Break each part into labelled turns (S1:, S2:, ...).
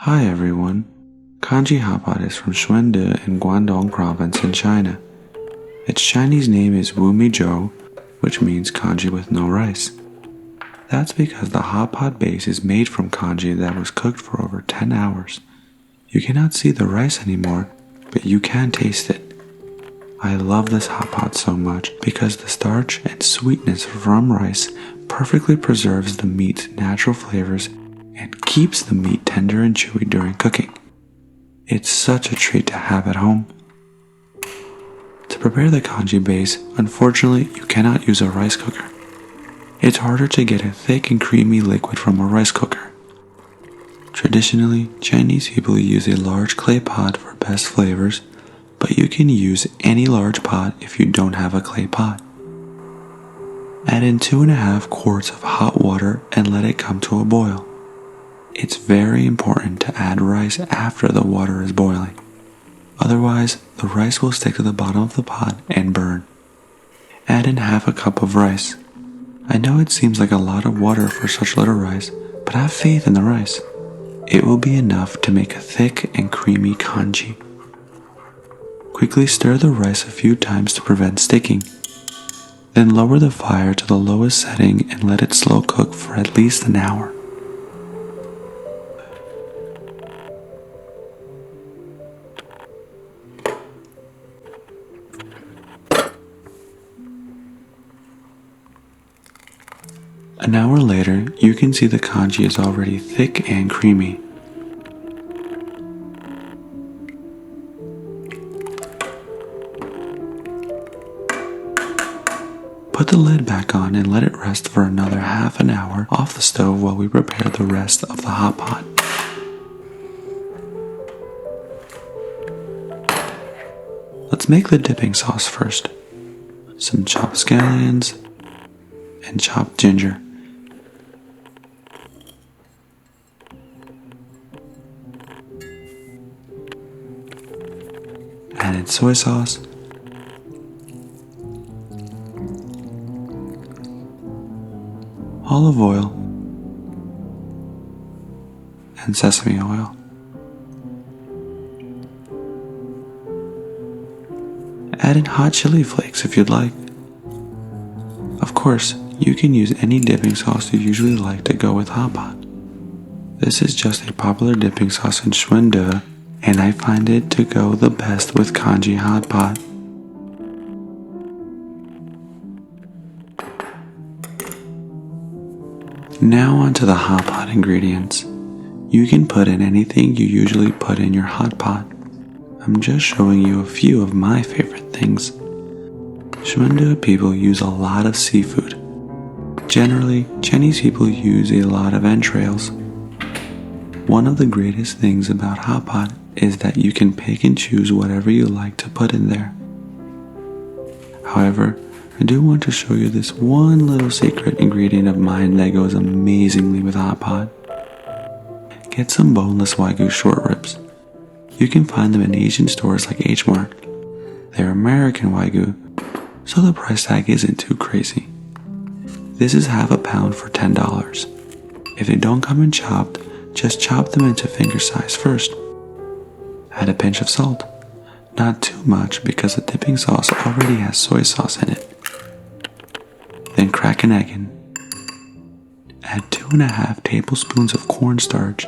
S1: Hi everyone, Congee hotpot is from Shunde in Guangdong province in China. Its Chinese name is Wumizhou, which means congee with no rice. That's because the hotpot base is made from congee that was cooked for over 10 hours. You cannot see the rice anymore, but you can taste it. I love this hotpot so much because the starch and sweetness from rice perfectly preserves the meat's natural flavors and keeps the meat tender and chewy during cooking. It's such a treat to have at home. To prepare the congee base, unfortunately, you cannot use a rice cooker. It's harder to get a thick and creamy liquid from a rice cooker. Traditionally, Chinese people use a large clay pot for best flavors, but you can use any large pot if you don't have a clay pot. Add in 2.5 quarts of hot water and let it come to a boil. It's very important to add rice after the water is boiling. Otherwise, the rice will stick to the bottom of the pot and burn. Add in 1/2 cup of rice. I know it seems like a lot of water for such little rice, but have faith in the rice. It will be enough to make a thick and creamy congee. Quickly stir the rice a few times to prevent sticking. Then lower the fire to the lowest setting and let it slow cook for at least an hour. An hour later, you can see the congee is already thick and creamy. Put the lid back on and let it rest for another half an hour off the stove while we prepare the rest of the hot pot. Let's make the dipping sauce first. Some chopped scallions and chopped ginger. Add in soy sauce, olive oil, and sesame oil. Add in hot chili flakes if you'd like. Of course, you can use any dipping sauce you usually like to go with hotpot. This is just a popular dipping sauce in Shunde, and I find it to go the best with congee hotpot. Now onto the hot pot ingredients. You can put in anything you usually put in your hot pot. I'm just showing you a few of my favorite things. Shunde people use a lot of seafood. Generally, Chinese people use a lot of entrails. One of the greatest things about hot pot is that you can pick and choose whatever you like to put in there. However, I do want to show you this one little secret ingredient of mine that goes amazingly with hot pot. Get some boneless Wagyu short ribs. You can find them in Asian stores like H Mart. They're American Wagyu, so the price tag isn't too crazy. This is 1/2 pound for $10. If they don't come in chopped, just chop them into finger size first. Add a pinch of salt. Not too much because the dipping sauce already has soy sauce in it. Then crack an egg in. Add 2.5 tablespoons of cornstarch.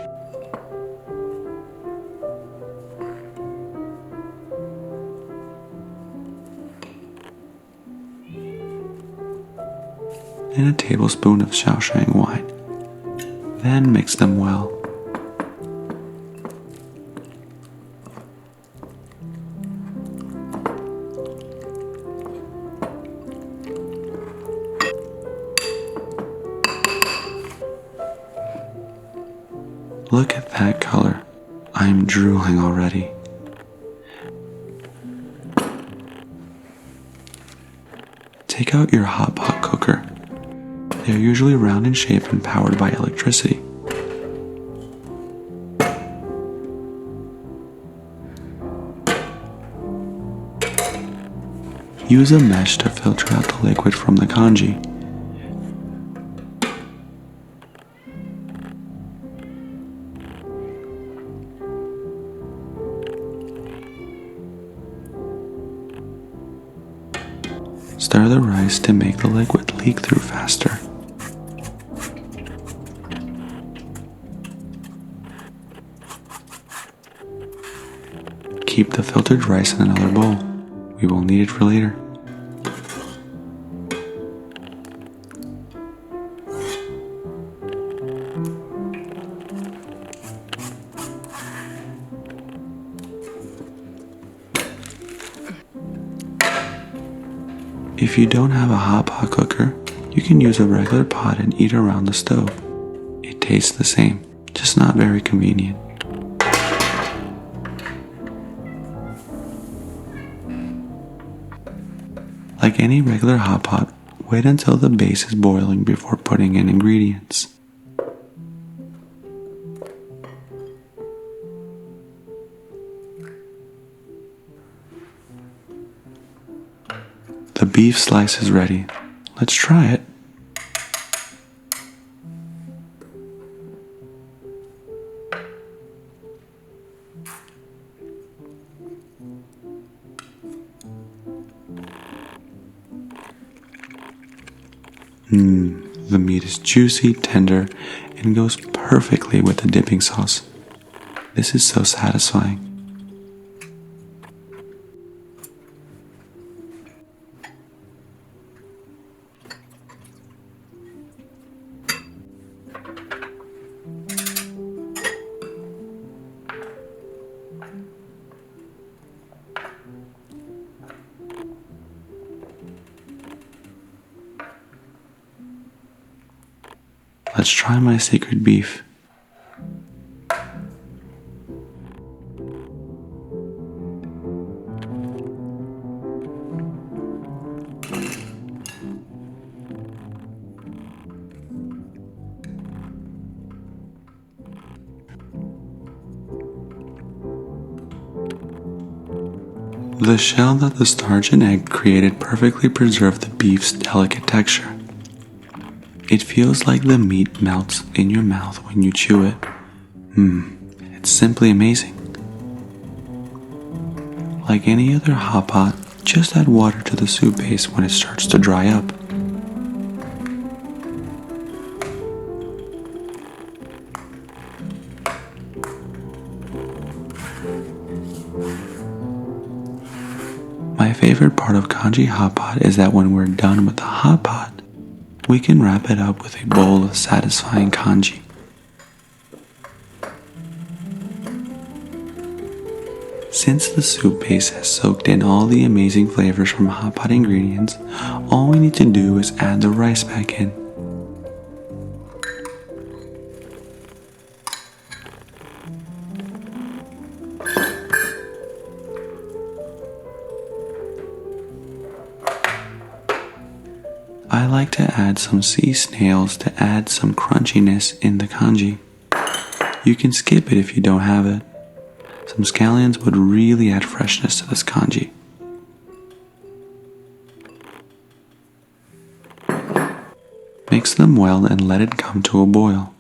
S1: And a tablespoon of Shaoxing wine. Then mix them well. Look at that color. I'm drooling already. Take out your hot pot cooker. They are usually round in shape and powered by electricity. Use a mesh to filter out the liquid from the congee. Stir the rice to make the liquid leak through faster. Keep the filtered rice in another bowl. We will need it for later. If you don't have a hot pot cooker, you can use a regular pot and eat around the stove. It tastes the same, just not very convenient. Like any regular hot pot, wait until the base is boiling before putting in ingredients. The beef slice is ready. Let's try it. The meat is juicy, tender, and goes perfectly with the dipping sauce. This is so satisfying. Let's try my secret beef. The shell that the starch and egg created perfectly preserved the beef's delicate texture. It feels like the meat melts in your mouth when you chew it. It's simply amazing. Like any other hot pot, just add water to the soup base when it starts to dry up. My favorite part of Congee hot pot is that when we're done with the hot pot, we can wrap it up with a bowl of satisfying congee. Since the soup base has soaked in all the amazing flavors from hot pot ingredients, all we need to do is add the rice back in. I like to add some sea snails to add some crunchiness in the congee. You can skip it if you don't have it. Some scallions would really add freshness to this congee. Mix them well and let it come to a boil.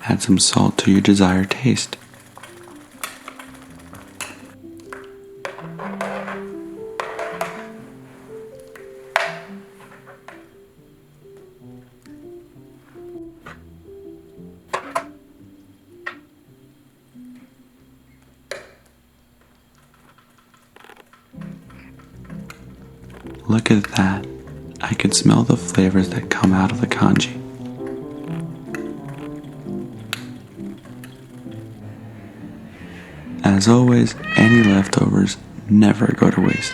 S1: Add some salt to your desired taste. Look at that. I can smell the flavors that come out of the congee. As always, any leftovers never go to waste.